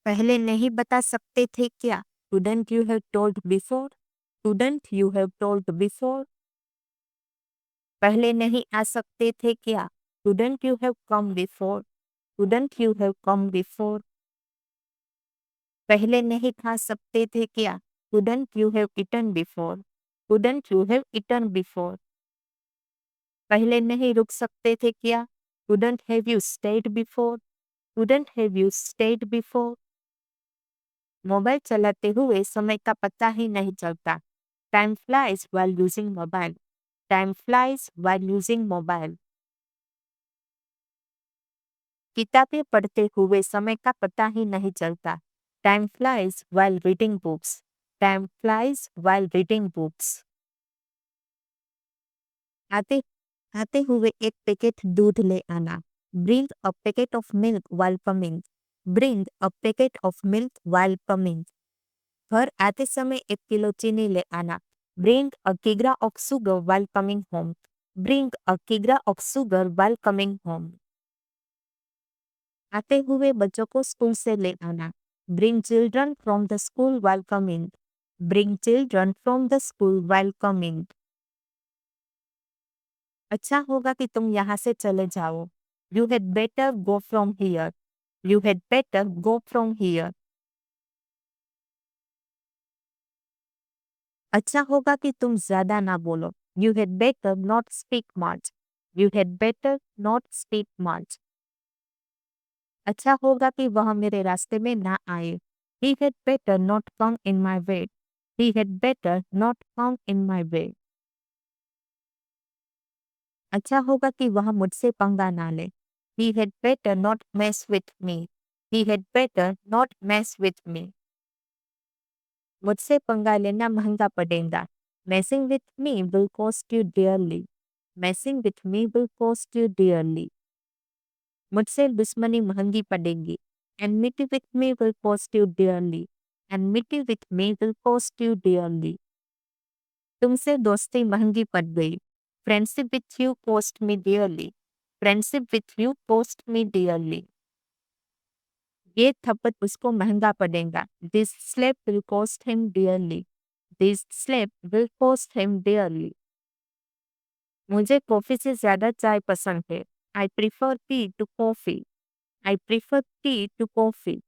पहले नहीं बता सकते थे क्या? Couldn't you have told before? Couldn't you have told before? पहले नहीं आ सकते थे क्या? Couldn't you have come before? Couldn't you have come before? पहले नहीं खा सकते थे क्या? Couldn't you have eaten before? Couldn't you have eaten before? पहले नहीं रुक सकते थे क्या? Couldn't have you stayed before? Couldn't have you stayed before? Mobile चलाते हुए समय का पता ही नहीं चलता। Time flies while using mobile. Time flies while using mobile. किताबें पढ़ते हुए समय का पता ही नहीं चलता। Time flies while reading books. Time flies while reading books. आते आते हुए एक पैकेट दूध ले आना। Bring a packet of milk while coming। Bring a packet of milk while coming। घर आते समय 1 किलो चीनी ले आना। ब्रिंग अ किग्रा of sugar while coming home। Bring a किग्रा of sugar while coming home। आते हुए बच्चों को स्कूल से ले आना। Bring children from the school while coming। Bring children from the school while coming। अच्छा होगा कि तुम यहाँ से चले जाओ। You had better go from here। You had better go from here। अच्छा होगा कि तुम ज्यादा ना बोलो। You had better not speak much। You had better not speak much। अच्छा होगा कि वह मेरे रास्ते में ना आए। He had better not come in my way। He had better not come in my way। अच्छा होगा कि वह मुझसे पंगा ना ले। He had better not mess with me। He had better not mess with me। मुझसे पंगा लेना महंगा पड़ेगा। Messing with me will cost you dearly। Messing with me will cost you dearly। मुझसे दुश्मनी महंगी पड़ेगी। Enmity with me will cost you dearly। Enmity with me will cost you dearly। तुमसे दोस्ती महंगी पड़ गई। Friendship with you cost me dearly। Friendship with you cost me dearly। ये थप्पड़ उसको महंगा पड़ेगा। This slap will cost him dearly। This slap will cost him dearly। मुझे कॉफी से ज्यादा चाय पसंद है। I prefer tea to coffee। I prefer tea to coffee।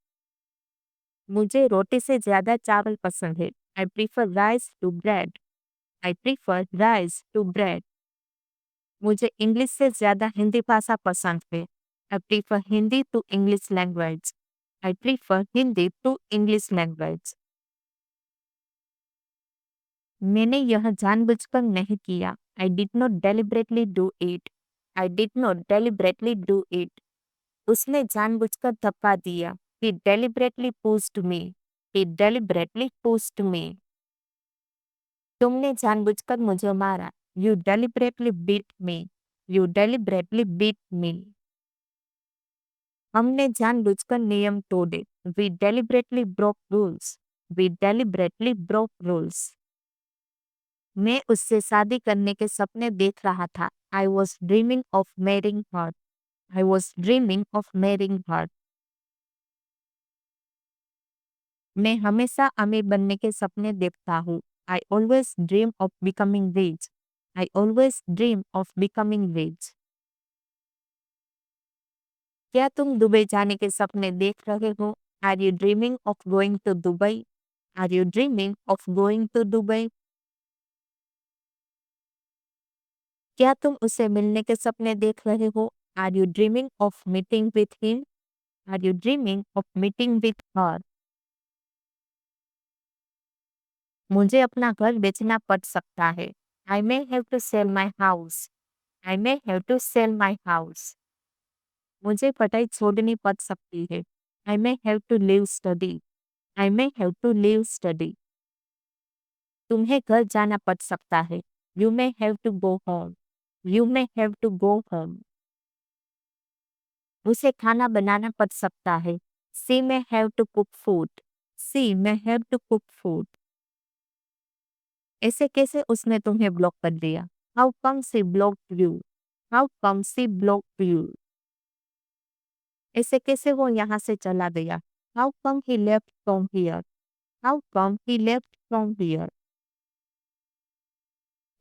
मुझे रोटी से ज्यादा चावल पसंद है। I prefer rice to bread। I prefer rice to bread। मुझे इंग्लिश से ज्यादा हिंदी भाषा पसंद है। I prefer Hindi to English language। I prefer Hindi to English language। मैंने यह जानबूझकर नहीं किया। I did not deliberately do it। I did not deliberately do it। उसने जानबूझकर धक्का दिया। He deliberately pushed me। He deliberately pushed me। तुमने जानबूझकर मुझे मारा। You deliberately beat me। You deliberately beat me। हमने जानबूझकर नियम तोड़े। We deliberately broke rules। We deliberately broke rules। मैं उससे शादी करने के सपने देख रहा था। I was dreaming of marrying her। I was dreaming of marrying her। मैं हमेशा अमीर बनने के सपने देखता हूँ। I always dream of becoming rich। I always dream of becoming rich। क्या तुम दुबई जाने के सपने देख रहे हो? Are you dreaming of going to Dubai? Are you dreaming of going to Dubai? क्या तुम उसे मिलने के सपने देख रहे हो? Are you dreaming of meeting with him? Are you dreaming of meeting with her? मुझे अपना घर बेचना पड़ सकता है। I may have to sell my house। I may have to sell my house। मुझे पढ़ाई छोड़नी पड़ सकती है। I may have to leave study। I may have to leave study। तुम्हें घर जाना पड़ सकता है। You may have to go home। You may have to go home। उसे खाना बनाना पड़ सकता है। She may have to cook food। She may have to cook food। ऐसे कैसे उसने तुम्हें ब्लॉक कर दिया? How come she blocked you? How come she blocked you? ऐसे कैसे वो यहाँ से चला गया? How come he left from here? How come he left from here?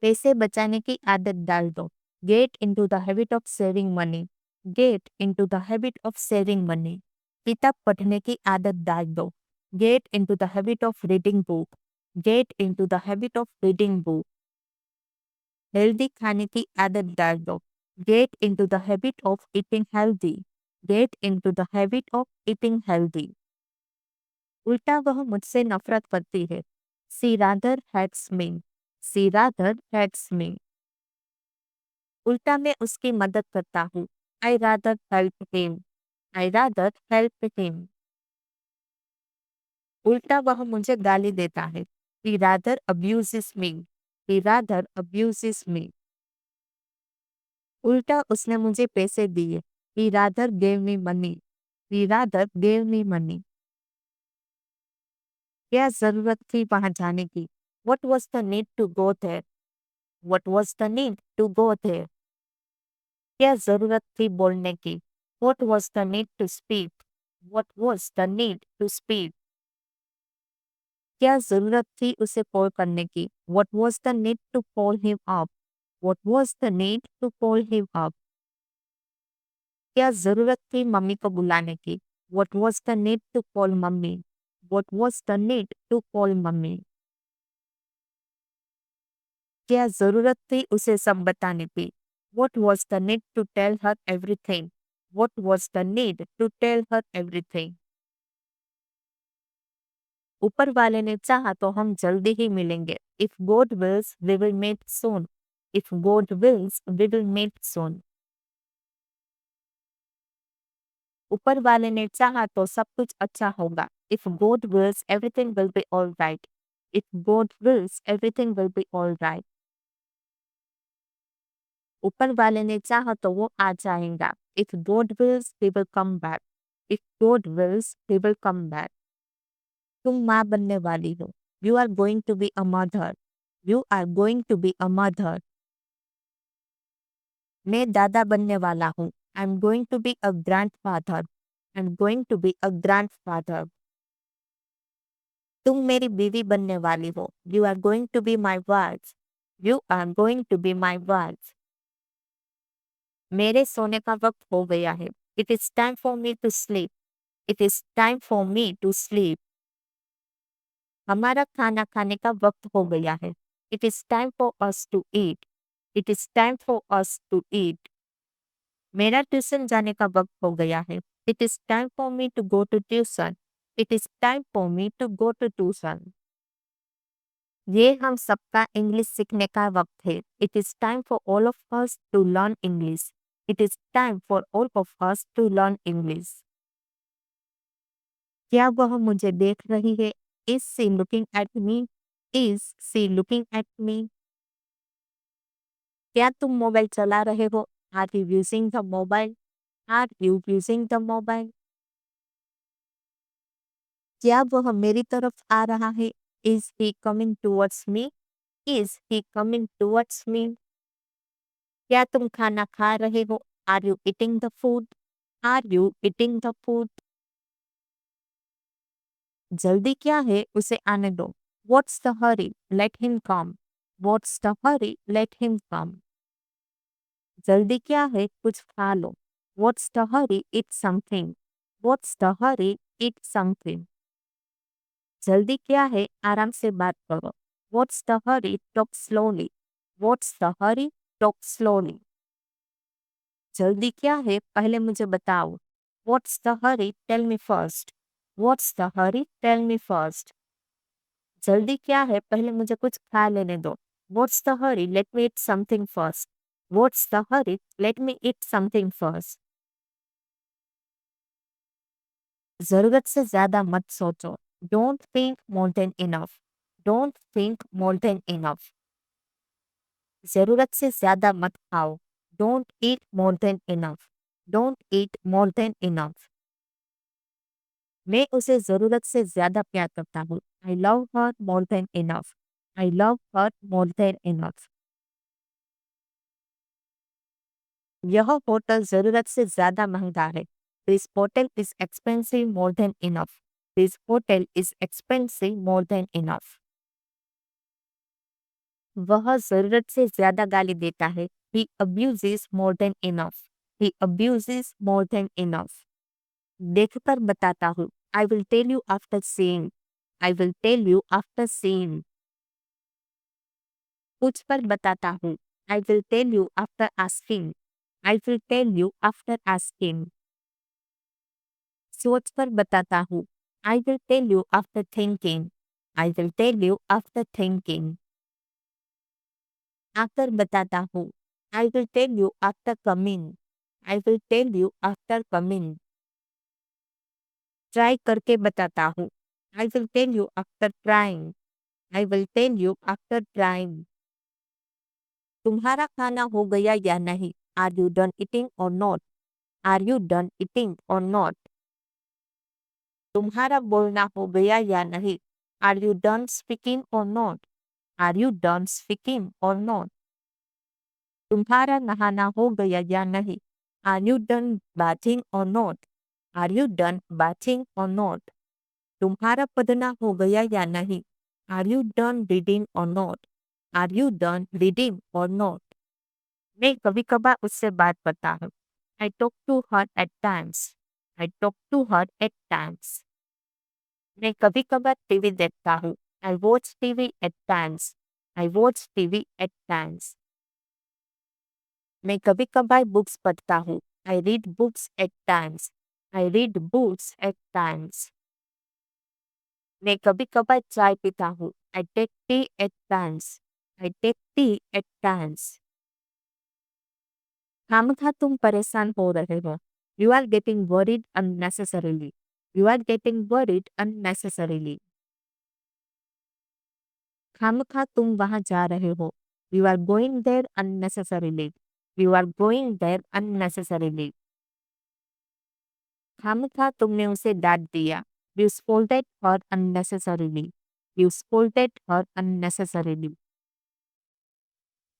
पैसे बचाने की आदत डाल दो. Get into the habit of saving money. Get into the habit of saving money. किताब पढ़ने की आदत डाल दो. Get into the habit of reading book. Get into the habit of reading book. Healthy खाने की आदत डाल दो. Get into the habit of eating healthy. Get into the habit of eating healthy. उल्टा वह मुझसे नफरत करती है. She rather hates me. She rather hates me. उल्टा मैं उसकी मदद करता हूँ. I rather help him. I rather help him. उल्टा वह मुझे गाली देता है. He rather abuses me. He rather abuses me. उल्टा उसने मुझे पैसे दिए. He rather gave me money. He rather gave me money. क्या जरूरत थी वहां जाने की? What was the need to go there? What was the need to go there? क्या जरूरत थी बोलने की? What was the need to speak? What was the need to speak? क्या जरूरत थी उसे कॉल करने की? What was the need to call him up? What was the need to call him up? क्या जरूरत थी मम्मी को बुलाने की? What was the need to call mummy? What was the need to call mummy? क्या जरूरत थी उसे सब बताने की? What was the need to tell her everything? What was the need to tell her everything? ऊपर वाले ने चाहा तो हम जल्दी ही मिलेंगे. If God wills, we will meet soon. If God wills, we will meet soon. ऊपर वाले ने चाहा तो सब कुछ अच्छा होगा. If God wills, everything will be all right. If God wills, everything will be all right. ऊपर वाले ने चाहा तो वो आ जाएगा. If God wills, he will come back. If God wills, he will come back. तुम माँ बनने वाली हो. You are going to be a mother. You are going to be a mother. मैं दादा बनने वाला हूँ. I'm going to be a grandfather. I'm going to be a grandfather. तुम मेरी बीवी बनने वाली हो. You are going to be my wife. You are going to be my wife. मेरे सोने का वक्त हो गया है. It is time for me to sleep. It is time for me to sleep. हमारा खाना खाने का वक्त हो गया है. It is time for us to eat. It is time for us to eat. मेरा ट्यूशन जाने का वक्त हो गया है. It is time for me to go to tuition. It is time for me to go to tuition. ये हम सबका इंग्लिश सीखने का वक्त है. It is time for all of us to learn English. It is time for all of us to learn English. क्या वह मुझे देख रही है? Is she looking at me? Is she looking at me? क्या तुम मोबाइल चला रहे हो? Are you using the mobile? Are you using the mobile? क्या वह मेरी तरफ आ रहा है? Is he coming towards me? Is he coming towards me? क्या तुम खाना खा रहे हो? Are you eating the food? Are you eating the food? जल्दी क्या है? उसे आने दो. What's the hurry? Let him come. What's the hurry? Let him come. जल्दी क्या है? कुछ खा लो. What's the hurry? Eat something. What's the hurry? Eat something. जल्दी क्या है? आराम से बात करो. What's the hurry? Talk slowly. What's the hurry? Talk slowly. जल्दी क्या है? पहले मुझे बताओ. What's the hurry? Tell me first. What's the hurry? Tell me first. जल्दी क्या है? पहले मुझे कुछ खा लेने दो. What's the hurry? Let me eat something first. What's the hurry? Let me eat something first. जरूरत से ज्यादा मत सोचो. Don't think more than enough. Don't think more than enough. जरूरत से ज्यादा मत खाओ. Don't eat more than enough. Don't eat more than enough. मैं उसे जरूरत से ज्यादा प्यार करता हूँ. I love her more than enough. I love her more than enough. यह होटल जरूरत से ज्यादा महंगा है. This hotel is expensive more than enough. This hotel is expensive more than enough. वह जरूरत से ज्यादा गाली देता है. He abuses more than enough. He abuses more than enough. देखकर बताता हूँ. I will tell you after seeing. I will tell you after seeing. पूछ कर बताता हूँ. I will tell you after asking. I will tell you after asking. सोच कर बताता हूँ. I will tell you after thinking. I will tell you after thinking. आकर बताता हूँ. I will tell you after coming. I will tell you after coming. Try करके बताता हूँ. I will tell you after trying. I will tell you after trying. तुम्हारा खाना हो गया या नहीं? Are you done eating or not? Are you done eating or not? तुम्हारा बोलना हो गया या नहीं? Are you done speaking or not? Are you done speaking or not? तुम्हारा नहाना हो गया या नहीं? Are you done bathing or not? Are you done bathing or not? तुम्हारा पढ़ना हो गया या नहीं? Are you done reading or not? Are you done reading or not? मैं कभी कभार उससे बात करता हूँ. I talk to her at times. I talk to her at times. मैं कभी कभार टीवी देखता हूँ. I watch TV at times. I watch TV at times. मैं कभी कभार बुक्स पढ़ता हूँ. I read books at times. I read books at times. मैं कभी कभार चाय पीता हूँ. I take tea at times. I take tea at times. खामखा तुम परेशान हो रहे हो. You are getting worried unnecessarily. You are getting worried unnecessarily. खामखा तुम वहां जा रहे हो. You are going there unnecessarily. You are going there unnecessarily. खामखा तुमने उसे डांट दिया. You scolded her unnecessarily. You scolded her unnecessarily.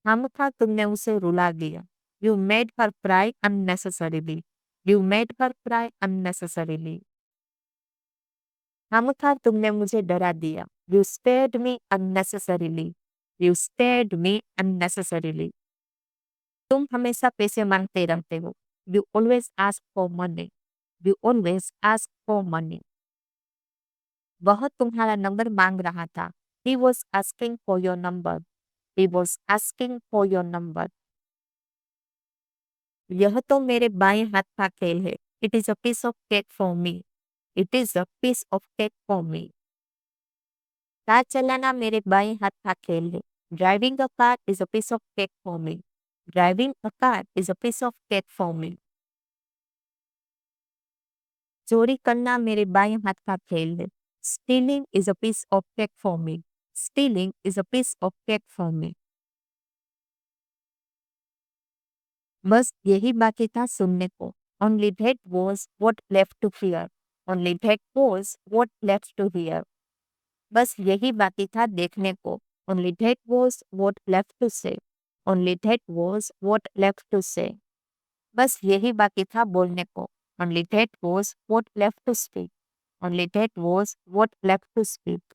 खामखा तुमने उसे रुला दिया. You made her cry unnecessarily. You made her cry unnecessarily. खामखा तुमने मुझे डरा दिया. You scared me unnecessarily. You scared me unnecessarily. तुम हमेशा पैसे मांगते रहते हो. You always ask for money. You always ask for money. वह तुम्हारा नंबर मांग रहा था. He was asking for your number. He was asking for your number. यह तो मेरे बाएं हाथ का खेल है. It is a piece of cake for me. It is a piece of cake for me. Car चलाना मेरे बाएं हाथ का खेल है. Driving a car is a piece of cake for me. Driving a car is a piece of cake for me. चोरी करना मेरे बाएं हाथ का खेल है. Stealing is a piece of cake for me. Stealing is a piece of cake for me. बस यही बाकी था सुनने को. Only that was what left to hear. Only that was what left to hear. बस यही बाकी था देखने को. Only that was what left to say. Only that was what left to say. बस यही बाकी था बोलने को. Only that was what left to speak. Only that was what left to speak.